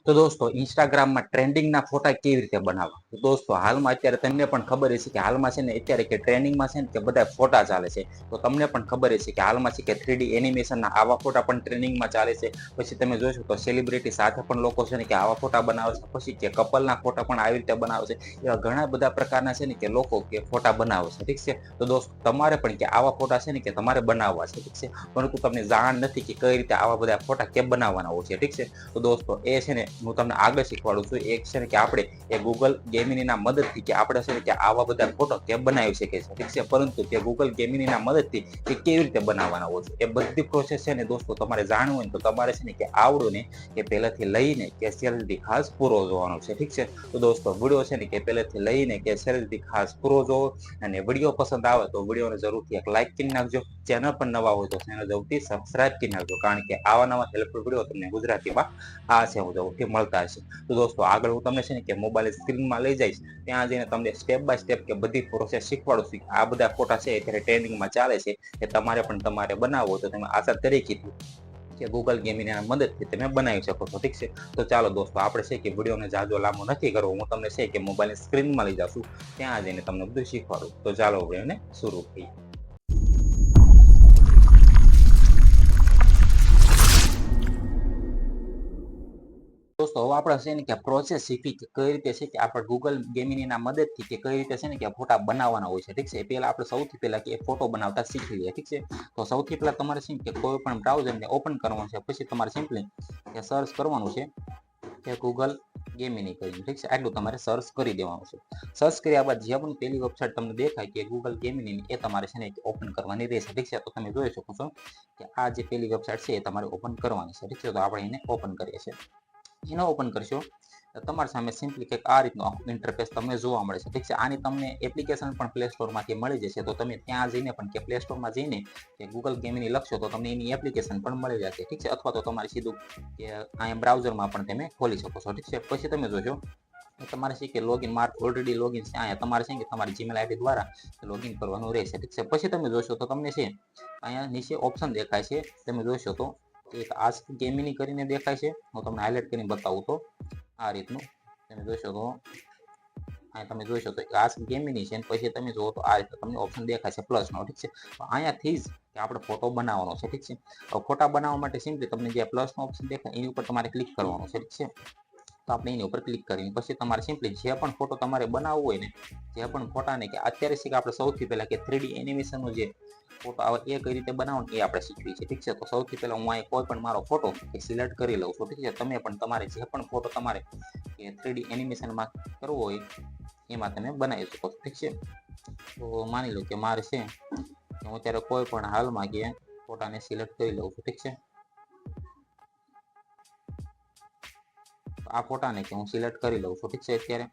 તો દોસ્તો ઇન્સ્ટાગ્રામમાં ટ્રેન્ડિંગના ફોટા કેવી રીતે બનાવવા? તો દોસ્તો હાલમાં અત્યારે તમને પણ ખબર હશે કે હાલમાં છે ને અત્યારે કે ટ્રેન્ડિંગમાં છે ને કે બધા ફોટા ચાલે છે. તો તમને પણ ખબર હશે કે હાલમાં છે કે 3D એનિમેશનના આવા ફોટા પણ ટ્રેન્ડિંગમાં ચાલે છે. પછી તમે જોશો તો સેલિબ્રિટી સાથે પણ લોકો છે ને કે આવા ફોટા બનાવે છે. પછી કે કપલના ફોટા પણ આવી રીતે બનાવે છે. એવા ઘણા બધા પ્રકારના છે ને કે લોકો કે ફોટા બનાવે છે. ઠીક છે. તો દોસ્તો તમારે પણ કે આવા ફોટા છે ને કે તમારે બનાવવા છે. ઠીક છે. પરંતુ તમને જાણ નથી કે કઈ રીતે આવા બધા ફોટા કેમ બનાવવાના હોય છે. ઠીક છે. તો દોસ્તો એ છે ને હું તમને આગળ શીખવાડું છું. એક છે ને કે આપણે એ ગૂગલ ગેમિનીના મદદથી કે આપણે છે ને કે આવા બધા ફોટો કેમ બનાવી શકીએ છીએ. ઠીક છે. પરંતુ તે ગૂગલ ગેમિનીના મદદથી એ કેવી રીતે બનાવવાના હોય છે એ બધી પ્રોસેસ છે ને દોસ્તો તમારે જાણવું હોય ને તો તમારે છે ને કે આવડું ને એ પહેલાથી લઈને કે છેલ્લેથી ખાસ પૂરો જોવાનો છે. ઠીક છે. તો દોસ્તો વિડીયો છે ને કે પહેલેથી લઈને કે છેલ્લેથી ખાસ પૂરો જોવો અને વિડીયો પસંદ આવે તો વિડીયોને જરૂરથી એક લાઈક કરી નાખજો. ચેનલ પર નવા હોય તો ચેનલ જરૂરથી સબસ્ક્રાઇબ કરી નાખજો. કારણ કે આવા નવા હેલ્પફુલ વિડીયો તમને ગુજરાતીમાં આ છે હું જરૂરથી મળતા હશે. તો દોસ્તો આગળ હું તમને છે ને કે મોબાઈલ સ્ક્રીનમાં લઈ જઈશ ત્યાં જઈને તમને સ્ટેપ બાય સ્ટેપ કે બધી પ્રોસેસ શીખવાડું છું. આ બધા ફોટા છે અત્યારે ટ્રેન્ડિંગમાં ચાલે છે એ તમારે પણ તમારે બનાવવો તો તમે આશા તરીકે કે ગૂગલ ગેમિનીના મદદથી તમે બનાવી શકો છો. ઠીક છે. તો ચાલો દોસ્તો આપણે છે કે વિડીયોને જાજો લાંબો નથી કરવો. હું તમને છે કે મોબાઈલની સ્ક્રીનમાં લઈ જાઉં છું ત્યાં જઈને તમને બધું શીખવાડું. તો ચાલો વિડીયોને શરૂ કરીએ. દોસ્તો હવે આપણે છે ને કે પ્રોસેસ શીખી કે કઈ રીતે છે કે આપણે ગૂગલ ગેમિનીના મદદથી કે કઈ રીતે છે ને કે ફોટા બનાવવાના હોય છે. ઠીક છે. પહેલા આપણે સૌથી પહેલા કે ફોટો બનાવતા શીખી લઈએ. ઠીક છે. તો સૌથી પહેલા તમારે છે કે કોઈ પણ બ્રાઉઝરને ઓપન કરવાનું છે. પછી તમારે સિમ્પલી કે સર્ચ કરવાનું છે કે ગૂગલ ગેમિની કરીને. ઠીક છે. આટલું તમારે સર્ચ કરી દેવાનું છે. સર્ચ કર્યા બાદ જે પણ પહેલી વેબસાઇટ તમને દેખાય કે ગૂગલ ગેમિની એ તમારે છે ને ઓપન કરવાની રહેશે. ઠીક છે. તો તમે જોઈ શકો છો કે આ જે પહેલી વેબસાઇટ છે એ તમારે ઓપન કરવાની છે. ઠીક છે. તો આપણે એને ઓપન કરીએ છીએ. એને ઓપન કરશો તમારી સામે સિમ્પલી કંઈક આ રીતનું આખું ઇન્ટરફેસ તમને જોવા મળે છે. ઠીક છે. આની તમને એપ્લિકેશન પણ પ્લે સ્ટોરમાંથી મળી જશે. તો તમે ત્યાં જઈને પણ કે પ્લે સ્ટોરમાં જઈને કે ગૂગલ ગેમિની લખશો તો તમને એની એપ્લિકેશન પણ મળી જશે. ઠીક છે. અથવા તો તમારે સીધું કે અહીંયા બ્રાઉઝરમાં પણ તમે ખોલી શકો છો. ઠીક છે. પછી તમે જોશો તમારે છે કે લોગિન માર્ક ઓલરેડી લોગિન છે. અહીંયા તમારે છે કે તમારી જીમેલ આઈડી દ્વારા લોગિન કરવાનું રહેશે. ઠીક છે. પછી તમે જોશો તો તમને છે અહીંયા નીચે ઓપ્શન દેખાય છે. તમે જોશો તો એક આસ્ક ગેમિની કરીને દેખાય છે. હું તમને હાઇલાઇટ કરીને બતાવું તો આ રીતનું તમે જોશો તો અહીંયા તમે જોશો તો આસ્ક ગેમિની છે. પછી તમે જુઓ તો આ રીતે તમને ઓપ્શન દેખાય છે પ્લસનો. ઠીક છે. અહીંયાથી જ કે આપણે ફોટો બનાવવાનો છે. ઠીક છે. હવે ફોટા બનાવવા માટે સિમ્પલી તમને જે પ્લસનો ઓપ્શન દેખાય એની ઉપર તમારે ક્લિક કરવાનું છે. ઠીક છે. તો આપણે એની ઉપર ક્લિક કરીને પછી તમારે સિમ્પલી જે પણ ફોટો તમારે બનાવવો હોય ને જે પણ ફોટાને કે અત્યારે છે કે આપણે સૌથી પહેલા કે 3D એનિમેશનનો જે ફોટો આવે એ કઈ રીતે બનાવવાનો એ આપણે શીખવી છે. ઠીક છે. તો સૌથી પહેલા હું અહીં કોઈ પણ મારો ફોટો એ સિલેક્ટ કરી લઉં છું. ઠીક છે. તમે પણ તમારે જે પણ ફોટો તમારે કે 3D એનિમેશનમાં કરવો હોય એમાં તમે બનાવી શકો છો. ઠીક છે. તો માની લો કે મારે છે હું અત્યારે કોઈ પણ હાલમાં કે ફોટાને સિલેક્ટ કરી લઉં છું. ઠીક છે. આ ફોટાને કે હું સિલેક્ટ કરી લઉં છું. ઠીક છે. અત્યારે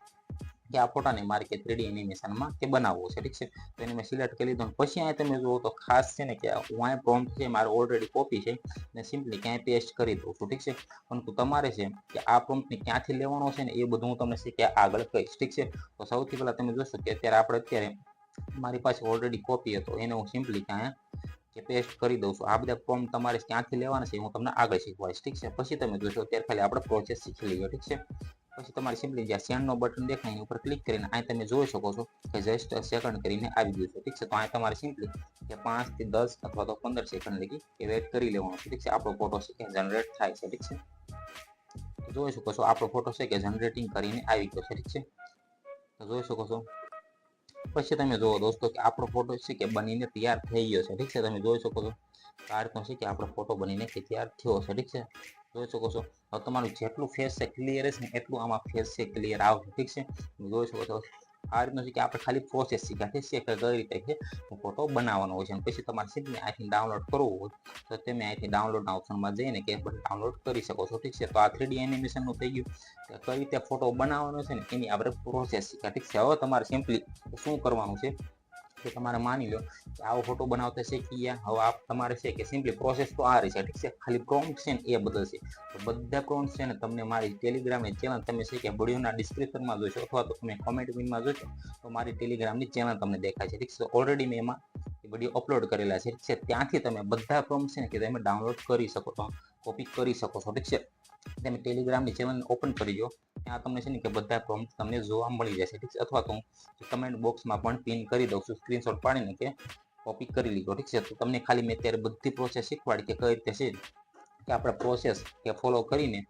કે આ ફોટાને મારે કે 3D એનિમેશનમાં કે બનાવવો છે. ઠીક છે. તો એને મેં સિલેક્ટ કરી લીધો. પછી અહીંયા તમે જુઓ તો ખાસ છે ને કે હું અહીંયા પ્રોમ્પ્ટ છે મારે ઓલરેડી કોપી છે ને સિમ્પલી ક્યાંય પેસ્ટ કરી દઉં છું. ઠીક છે. પરંતુ તમારે છે કે આ પ્રોમ્પ્ટને ક્યાંથી લેવાનો છે ને એ બધું હું તમને શીખ્યા આગળ કહીશ. ઠીક છે. તો સૌથી પહેલા તમે જોશો કે અત્યારે મારી પાસે ઓલરેડી કોપી હતો એને હું સિમ્પલી ક્યાં કે પેસ્ટ કરી દઉં છું. આ બધા પ્રોમ્પ્ટ તમારે ક્યાંથી લેવાના છે હું તમને આગળ શીખવાડીશ. ઠીક છે. પછી તમે જોશો અત્યારે ખાલી આપણે પ્રોસેસ શીખી લઈએ. ઠીક છે. પછી તમારે સિમ્પલી જ્યાં સેન્ડનો બટન દેખાય એની ઉપર ક્લિક કરીને અહીં તમે જોઈ શકો છો કે જસ્ટ સેકન્ડ કરીને આવી ગયું છે. ઠીક છે. તો અહીં તમારે સિમ્પલી કે 5 થી 10 અથવા તો 15 સેકન્ડ લગી કે વેટ કરી લેવાનું છે. ઠીક છે. આપણો ફોટો છે કે જનરેટ થાય છે. ઠીક છે. જોઈ શકો છો આપણો ફોટો છે કે જનરેટિંગ કરીને આવી ગયો છે. ઠીક છે. તો જોઈ શકો છો પછી તમે જુઓ દોસ્તો કે આપણો ફોટો છે કે બનીને તૈયાર થઈ ગયો છે. ઠીક છે. તમે જોઈ શકો છો આ રીતનો છે કે આપણો ફોટો બનીને તૈયાર થયો છે. ઠીક છે. જોઈ શકો છો હવે તમારું જેટલું ફેસ છે ક્લિયર હશે ને એટલું આમાં ફેસ છે ક્લિયર આવશે. ઠીક છે. જોઈ શકો છો આ રીતનું છે કે આપણે ખાલી પ્રોસેસ શીખ્યા છે કે કઈ રીતે છે ફોટો બનાવવાનો હોય છે. પછી તમારે સિમ્પલી અહીંથી ડાઉનલોડ કરવું હોય તો તમે અહીંથી ડાઉનલોડના ઓપ્શનમાં જઈને કે ડાઉનલોડ કરી શકો છો. ઠીક છે. તો આ 3D એનિમેશનનું થઈ ગયું કે કઈ રીતે ફોટો બનાવવાનો છે ને એની આપણે પ્રોસેસ શીખ્યા. ઠીક છે. હવે તમારે સિમ્પલી શું કરવાનું છે કે તમારે માની લો કે આવો ફોટો બનાવતા શીખી ગયા. હવે આ તમારે છે કે સિમ્પલી પ્રોસેસ તો આ રહેશે. ઠીક છે. ખાલી પ્રોમ્પ્ટ છે ને એ બદલશે. તો બધા પ્રોમ્પ્ટ છે ને તમને મારી ટેલિગ્રામની ચેનલ તમે છે કે વિડીયોના ડિસ્ક્રિપ્શનમાં જોશો અથવા તો તમે કોમેન્ટ પિનમાં જોશો તો મારી ટેલિગ્રામની ચેનલ તમને દેખાય છે. ઠીક છે. ઓલરેડી મેં એમાં વિડીયો અપલોડ કરેલા છે. ઠીક છે. ત્યાંથી તમે બધા પ્રોમ્પ્ટ છે ને કે તમે ડાઉનલોડ કરી શકો છો, કોપી કરી શકો છો. ઠીક છે. તમે ટેલિગ્રામની ચેનલ ઓપન કરી દો, ત્યાં તમને છે ને કે બધા પ્રોમ્પ્ટ તમને જોવા મળી જશે, ઠીક છે. અથવા તો હું કમેન્ટ બોક્સમાં પણ પિન કરી દઉં છું, સ્ક્રીનશોટ પાડીને કે કોપી કરી લીધો, ઠીક છે. તો તમને ખાલી મેં અત્યારે બધી પ્રોસેસ શીખવાડી કે કઈ રીતે છે કે આપણે પ્રોસેસ કે ફોલો કરીને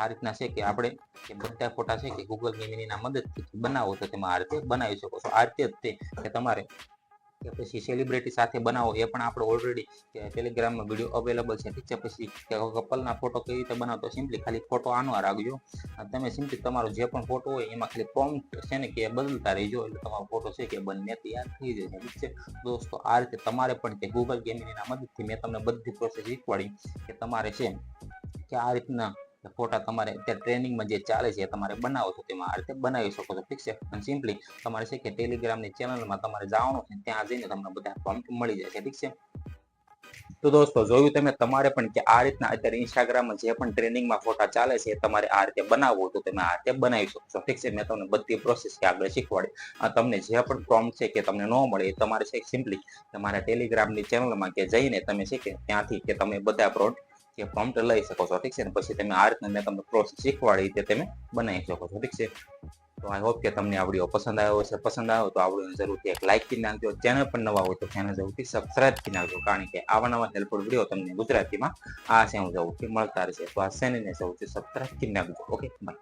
આ રીતના છે કે આપણે કે બધા ફોટા છે કે ગૂગલ ગેમિનીના મદદથી બનાવો તો તમે આ રીતે બનાવી શકો છો. આ રીતે જ તે કે તમારે કે પછી સેલિબ્રિટી સાથે બનાવો એ પણ આપણે ઓલરેડી ટેલિગ્રામમાં વિડીયો અવેલેબલ છે, ઠીક છે. પછી કપલના ફોટો કઈ રીતે બનાવતો, સિમ્પલી ખાલી ફોટો આનો રાખજો, તમે સિમ્પલી તમારો જે પણ ફોટો હોય એમાં ખાલી પ્રોમ્પ્ટ છે ને કે બદલતા રહેજો, એટલે તમારો ફોટો છે કે બંને તૈયાર થઈ જશે, ઠીક છે. દોસ્તો આ રીતે તમારે પણ કે ગૂગલ ગેમિનીના મદદથી મેં તમને બધી પ્રોસેસ શીખવાડી કે તમારે છે કે આ રીતના ફોટા તમારે અત્યારે ટ્રેનિંગમાં જે ચાલે છે તમારે બનાવો છો તેમાં આ રીતે બનાવી શકો છો, ઠીક છે. અને સિમ્પલી તમારે છે કે ટેલિગ્રામની ચેનલમાં તમારે જવાનું છે, ત્યાં જઈને તમને બધા પ્રોમ્પ્ટ મળી જશે, ઠીક છે. તો દોસ્તો જોયું તમે, તમારે પણ કે આ રીતના અત્યારે ઇન્સ્ટાગ્રામમાં જે પણ ટ્રેનિંગમાં ફોટા ચાલે છે તમારે આ રીતે બનાવવો તો તમે આ રીતે બનાવી શકો છો, ઠીક છે. મેં તમને બધી પ્રોસેસ કે આગળ શીખવાડી. તમને જે પણ પ્રોમ્પ્ટ છે કે તમને ન મળે એ તમારે છે સિમ્પલી તમારા ટેલિગ્રામની ચેનલમાં કે જઈને તમે છે કે ત્યાંથી કે તમે બધા પ્રોમ્પ્ટ લઈ શકો છો, ઠીક છે. ને પછી તમે આ રીતના મેં તમને પ્રોસેસ શીખવાડી તે તમે બનાવી શકો છો, ઠીક છે. તો આઈ હોપ કે તમને આ વિડીયો પસંદ આવ્યો હશે. પસંદ આવ્યો તો આ વિડીયોને જરૂરથી એક લાઇક કરી નાખજો. ચેનલ પર નવા હોય તો ચેનલ જરૂરથી સબસ્ક્રાઇબ કરી નાખજો, કારણ કે આવા નવા હેલ્પફુલ વિડીયો તમને ગુજરાતીમાં આ છે હું જરૂરથી મળતા રહેશે. તો આ ચેનલને જરૂરથી સબસ્ક્રાઇબ કરી નાખજો. Okay, by.